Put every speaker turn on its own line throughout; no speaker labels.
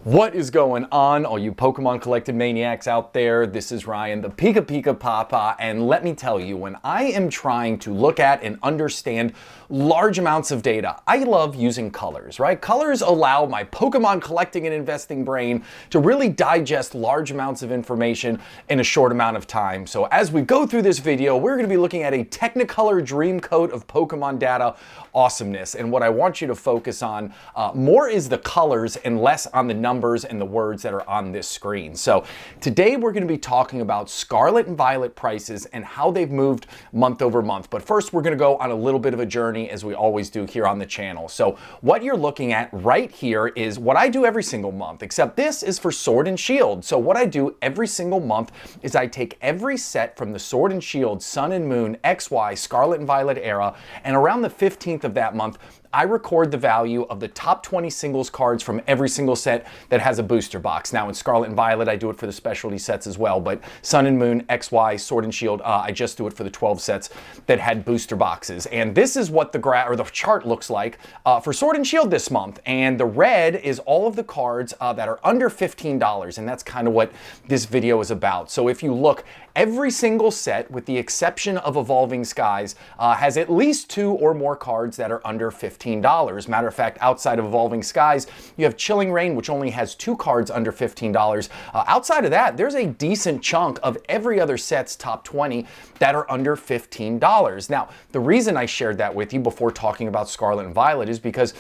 What is going on, all you Pokemon collected maniacs out there? This is Ryan, the PikaPikaPaPa, and let me tell you, when I am trying to look at and understand large amounts of data, I love using colors, right? Colors allow my Pokemon collecting and investing brain to really digest large amounts of information in a short amount of time. So as we go through this video, we're going to be looking at a Technicolor dream coat of Pokemon data awesomeness. And what I want you to focus on more is the colors and less on the numbers and the words that are on this screen. So today we're going to be talking about Scarlet and Violet prices and how they've moved month over month. But first we're going to go on a little bit of a journey, as we always do here on the channel. So what you're looking at right here is what I do every single month, except this is for Sword and Shield. So what I do every single month is I take every set from the Sword and Shield, Sun and Moon, XY, Scarlet and Violet era, and around the 15th of that month, I record the value of the top 20 singles cards from every single set that has a booster box. Now in Scarlet and Violet, I do it for the specialty sets as well, but Sun and Moon, XY, Sword and Shield, I just do it for the 12 sets that had booster boxes. And this is what the chart looks like for Sword and Shield this month. And the red is all of the cards that are under $15, and that's kind of what this video is about. So if you look, every single set, with the exception of Evolving Skies, has at least 2 or more cards that are under $15. Matter of fact, outside of Evolving Skies, you have Chilling Reign, which only has 2 cards under $15. Outside of that, there's a decent chunk of every other set's top 20 that are under $15. Now, the reason I shared that with you before talking about Scarlet and Violet is because,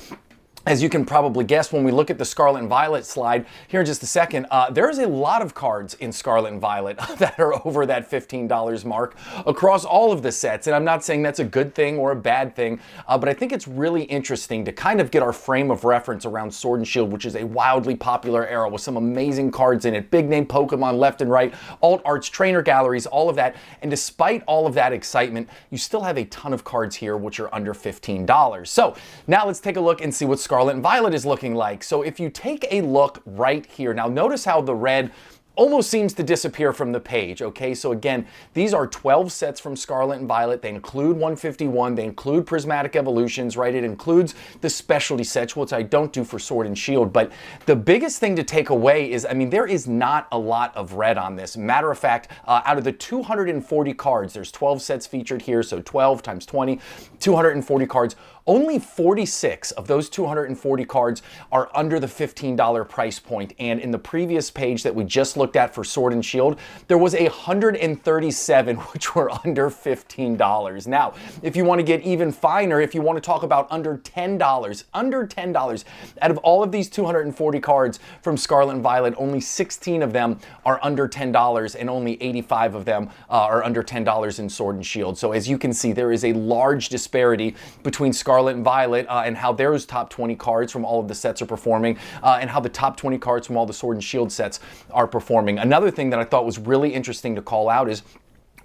as you can probably guess, when we look at the Scarlet and Violet slide here in just a second, there's a lot of cards in Scarlet and Violet that are over that $15 mark across all of the sets. And I'm not saying that's a good thing or a bad thing, but I think it's really interesting to kind of get our frame of reference around Sword and Shield, which is a wildly popular era with some amazing cards in it, big name Pokemon left and right, alt arts, trainer galleries, all of that. And despite all of that excitement, you still have a ton of cards here which are under $15. So now let's take a look and see what Scarlet and Violet is looking like. So if you take a look right here, now notice how the red almost seems to disappear from the page, okay? So again, these are 12 sets from Scarlet and Violet. They include 151, they include Prismatic Evolutions, right? It includes the specialty sets, which I don't do for Sword and Shield. But the biggest thing to take away is, I mean, there is not a lot of red on this. Matter of fact, out of the 240 cards, there's 12 sets featured here, so 12 times 20, 240 cards. Only 46 of those 240 cards are under the $15 price point. And in the previous page that we just looked at for Sword and Shield, there was 137 which were under $15. Now, if you want to get even finer, if you want to talk about under $10, out of all of these 240 cards from Scarlet and Violet, only 16 of them are under $10 and only 85 of them are under $10 in Sword and Shield. So as you can see, there is a large disparity between Scarlet and Violet and how those top 20 cards from all of the sets are performing and how the top 20 cards from all the Sword and Shield sets are performing. Another thing that I thought was really interesting to call out is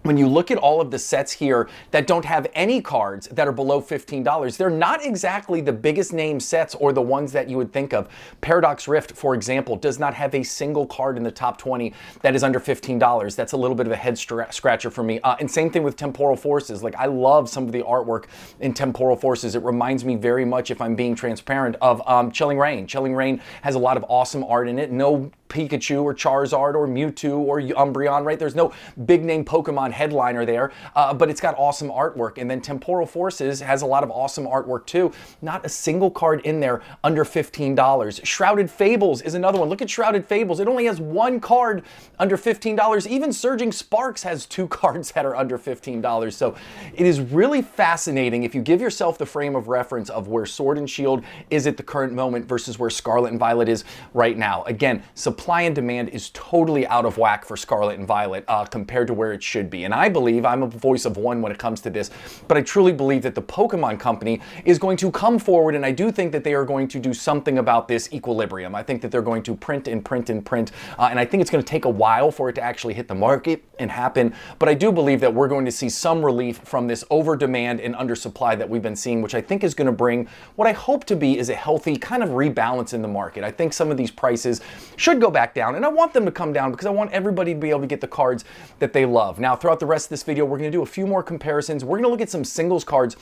when you look at all of the sets here that don't have any cards that are below $15, they're not exactly the biggest name sets or the ones that you would think of. Paradox Rift, for example, does not have a single card in the top 20 that is under $15. That's a little bit of a head scratcher for me. And same thing with Temporal Forces. Like, I love some of the artwork in Temporal Forces. It reminds me very much, if I'm being transparent, of Chilling Reign. Chilling Reign has a lot of awesome art in it. No Pikachu or Charizard or Mewtwo or Umbreon, right? There's no big name Pokemon headliner there, but it's got awesome artwork. And then Temporal Forces has a lot of awesome artwork too. Not a single card in there under $15. Shrouded Fables is another one. Look at Shrouded Fables. It only has 1 card under $15. Even Surging Sparks has 2 cards that are under $15. So it is really fascinating if you give yourself the frame of reference of where Sword and Shield is at the current moment versus where Scarlet and Violet is right now. Again, supply and demand is totally out of whack for Scarlet and Violet compared to where it should be. And I believe, I'm a voice of one when it comes to this, but I truly believe that the Pokemon Company is going to come forward, and I do think that they are going to do something about this equilibrium. I think that they're going to print and print and print, and I think it's going to take a while for it to actually hit the market and happen, but I do believe that we're going to see some relief from this over demand and undersupply that we've been seeing, which I think is going to bring what I hope to be is a healthy kind of rebalance in the market. I think some of these prices should go back down, and I want them to come down because I want everybody to be able to get the cards that they love. Now, throughout the rest of this video, we're going to do a few more comparisons. We're going to look at some singles cards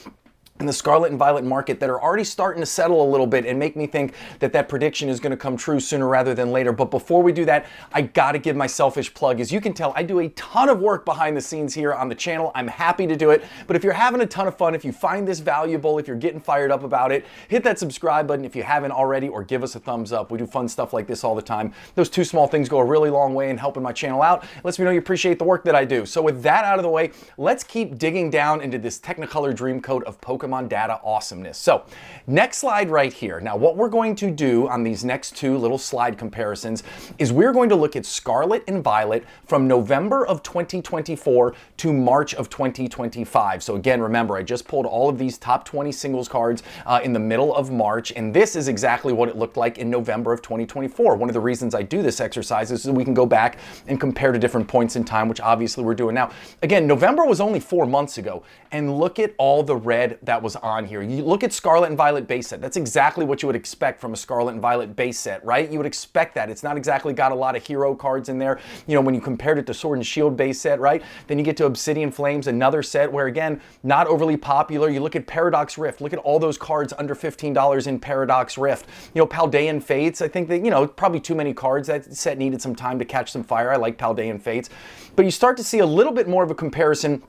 in the Scarlet and Violet market that are already starting to settle a little bit and make me think that that prediction is going to come true sooner rather than later. But before we do that, I got to give my selfish plug. As you can tell, I do a ton of work behind the scenes here on the channel. I'm happy to do it. But if you're having a ton of fun, if you find this valuable, if you're getting fired up about it, hit that subscribe button if you haven't already, or give us a thumbs up. We do fun stuff like this all the time. Those two small things go a really long way in helping my channel out. It lets me know you appreciate the work that I do. So with that out of the way, let's keep digging down into this Technicolor Dreamcoat of Pokemon data awesomeness. So next slide right here. Now what we're going to do on these next two little slide comparisons is we're going to look at Scarlet and Violet from November of 2024 to March of 2025. So again, remember, I just pulled all of these top 20 singles cards in the middle of March, and this is exactly what it looked like in November of 2024. One of the reasons I do this exercise is so we can go back and compare to different points in time, which obviously we're doing now. Again, November was only 4 months ago, and look at all the red that was on here. You look at Scarlet and Violet base set. That's exactly what you would expect from a Scarlet and Violet base set, right? You would expect that. It's not exactly got a lot of hero cards in there. You know, when you compared it to Sword and Shield base set, right? Then you get to Obsidian Flames, another set where, again, not overly popular. You look at Paradox Rift. Look at all those cards under $15 in Paradox Rift. You know, Paldean Fates, I think that, you know, probably too many cards. That set needed some time to catch some fire. I like Paldean Fates. But you start to see a little bit more of a comparison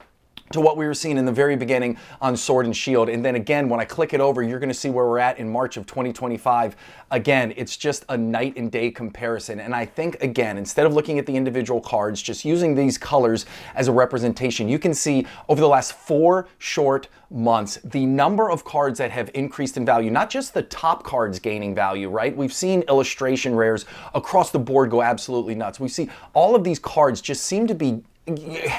to what we were seeing in the very beginning on Sword and Shield. And then again, when I click it over, you're gonna see where we're at in March of 2025. Again, it's just a night and day comparison. And I think, again, instead of looking at the individual cards, just using these colors as a representation, you can see over the last 4 short months, the number of cards that have increased in value, not just the top cards gaining value, right? We've seen illustration rares across the board go absolutely nuts. We see all of these cards just seem to be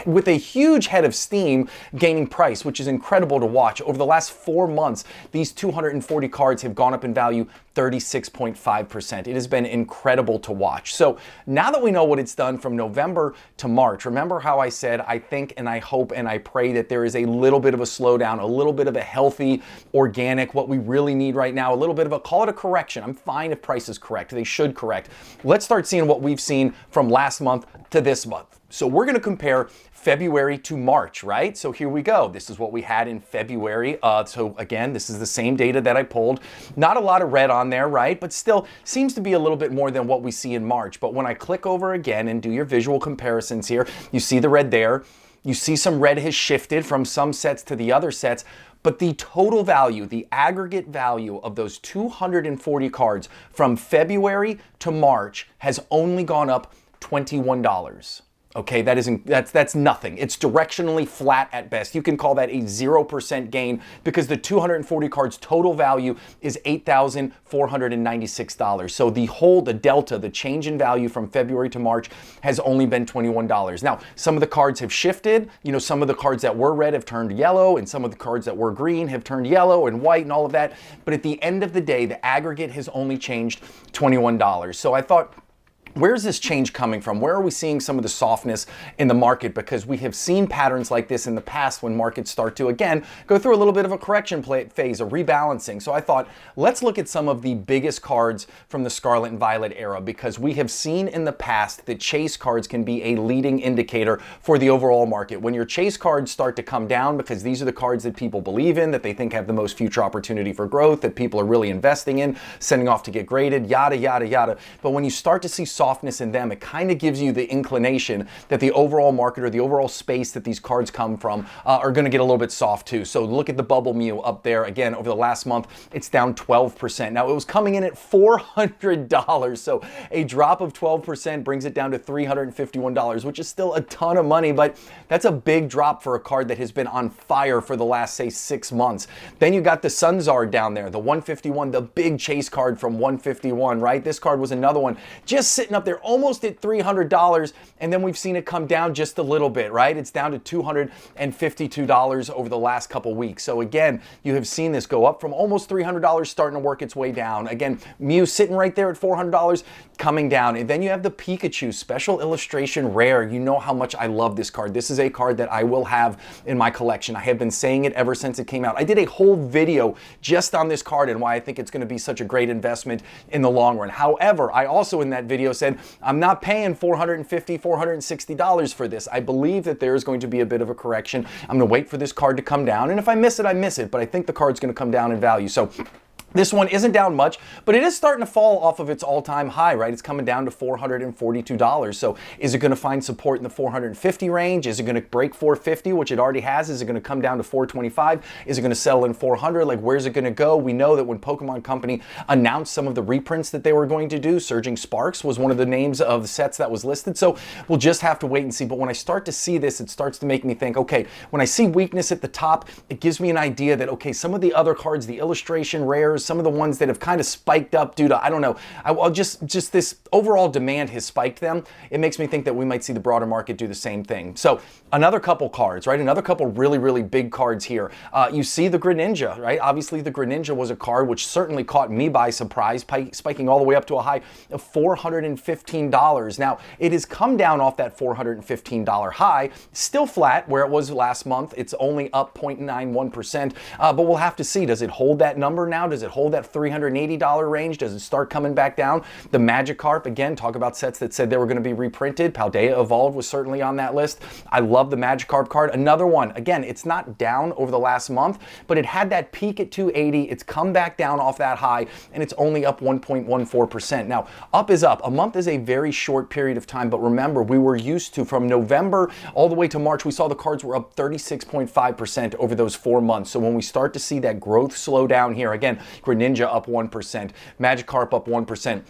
with a huge head of steam gaining price, which is incredible to watch. Over the last 4 months, these 240 cards have gone up in value 36.5%. It has been incredible to watch. So now that we know what it's done from November to March, remember how I said I think and I hope and I pray that there is a little bit of a slowdown, a little bit of a healthy, organic, what we really need right now, a little bit of a, call it a correction. I'm fine if price is correct. They should correct. Let's start seeing what we've seen from last month to this month. So we're going to compare February to March, right? So here we go. This is what we had in February. So again, this is the same data that I pulled. Not a lot of red on there, right? But still seems to be a little bit more than what we see in March. But when I click over again and do your visual comparisons here, you see the red there. You see some red has shifted from some sets to the other sets. But the total value, the aggregate value of those 240 cards from February to March has only gone up $21. Okay, that's nothing. It's directionally flat at best. You can call that a 0% gain because the 240 cards total value is $8,496. So the delta, the change in value from February to March has only been $21. Now, some of the cards have shifted. You know, some of the cards that were red have turned yellow, and some of the cards that were green have turned yellow and white and all of that. But at the end of the day, the aggregate has only changed $21. So I thought, where's this change coming from? Where are we seeing some of the softness in the market? Because we have seen patterns like this in the past when markets start to, again, go through a little bit of a correction phase, a rebalancing. So I thought, let's look at some of the biggest cards from the Scarlet and Violet era, because we have seen in the past that chase cards can be a leading indicator for the overall market. When your chase cards start to come down, because these are the cards that people believe in, that they think have the most future opportunity for growth, that people are really investing in, sending off to get graded, yada, yada, yada. But when you start to see softness in them, it kind of gives you the inclination that the overall market or the overall space that these cards come from are going to get a little bit soft too. So look at the Bubble Mew up there. Again, over the last month, it's down 12%. Now, it was coming in at $400. So a drop of 12% brings it down to $351, which is still a ton of money, but that's a big drop for a card that has been on fire for the last, say, 6 months. Then you got the Sunzard down there, the 151, the big chase card from 151, right? This card was another one just sitting up there almost at $300, and then we've seen it come down just a little bit, right? It's down to $252 over the last couple weeks. So again, you have seen this go up from almost $300, starting to work its way down. Again, Mew sitting right there at $400, coming down. And then you have the Pikachu Special Illustration Rare. You know how much I love this card. This is a card that I will have in my collection. I have been saying it ever since it came out. I did a whole video just on this card and why I think it's going to be such a great investment in the long run. However, I also in that video said, I'm not paying $450, $460 for this. I believe that there is going to be a bit of a correction. I'm going to wait for this card to come down, and if I miss it, I miss it, but I think the card's going to come down in value. So this one isn't down much, but it is starting to fall off of its all-time high, right? It's coming down to $442. So is it going to find support in the 450 range? Is it going to break 450, which it already has? Is it going to come down to 425? Is it going to settle in 400? Like, where's it going to go? We know that when Pokemon Company announced some of the reprints that they were going to do, Surging Sparks was one of the names of the sets that was listed. So we'll just have to wait and see. But when I start to see this, it starts to make me think, okay, when I see weakness at the top, it gives me an idea that, okay, some of the other cards, the illustration rares, some of the ones that have kind of spiked up due to, I don't know, I'll just this overall demand has spiked them. It makes me think that we might see the broader market do the same thing. So another couple cards, right? Another couple really, really big cards here. You see the Greninja, right? Obviously the Greninja was a card which certainly caught me by surprise, spiking all the way up to a high of $415. Now, it has come down off that $415 high, still flat where it was last month. It's only up 0.91%, but we'll have to see. Does it hold that number now? Does it hold that $380 range? Does it start coming back down? The Magikarp, again, talk about sets that said they were going to be reprinted. Paldea Evolved was certainly on that list. I love the Magikarp card. Another one, again, it's not down over the last month, but it had that peak at 280. It's come back down off that high, and it's only up 1.14%. Now, up is up. A month is a very short period of time, but remember, we were used to, from November all the way to March, we saw the cards were up 36.5% over those 4 months. So when we start to see that growth slow down here, again, Greninja up 1%, Magikarp up 1%.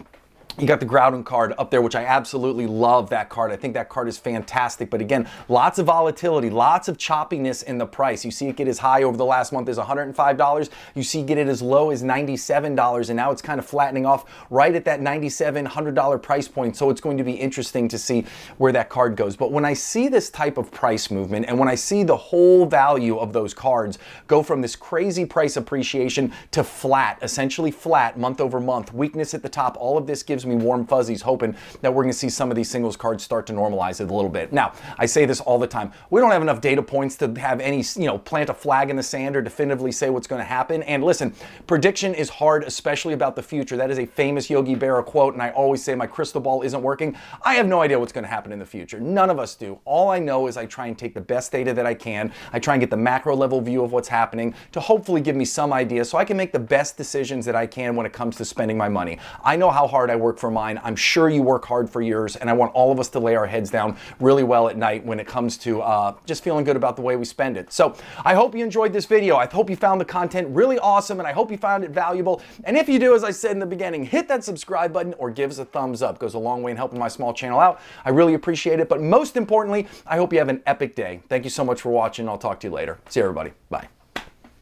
You got the Groudon card up there, which I absolutely love that card. I think that card is fantastic. But again, lots of volatility, lots of choppiness in the price. You see it get as high over the last month as $105. You see it get it as low as $97. And now it's kind of flattening off right at that $97, $100 price point. So it's going to be interesting to see where that card goes. But when I see this type of price movement, and when I see the whole value of those cards go from this crazy price appreciation to flat, essentially flat month over month, weakness at the top, all of this gives me warm fuzzies, hoping that we're going to see some of these singles cards start to normalize it a little bit. Now, I say this all the time. We don't have enough data points to have any, plant a flag in the sand or definitively say what's going to happen. And listen, prediction is hard, especially about the future. That is a famous Yogi Berra quote, and I always say my crystal ball isn't working. I have no idea what's going to happen in the future. None of us do. All I know is I try and take the best data that I can. I try and get the macro level view of what's happening to hopefully give me some idea so I can make the best decisions that I can when it comes to spending my money. I know how hard I work for mine. I'm sure you work hard for yours, and I want all of us to lay our heads down really well at night when it comes to just feeling good about the way we spend it. So I hope you enjoyed this video. I hope you found the content really awesome, and I hope you found it valuable. And if you do, as I said in the beginning, hit that subscribe button or give us a thumbs up. It goes a long way in helping my small channel out. I really appreciate it. But most importantly, I hope you have an epic day. Thank you so much for watching. I'll talk to you later. See you, everybody. Bye.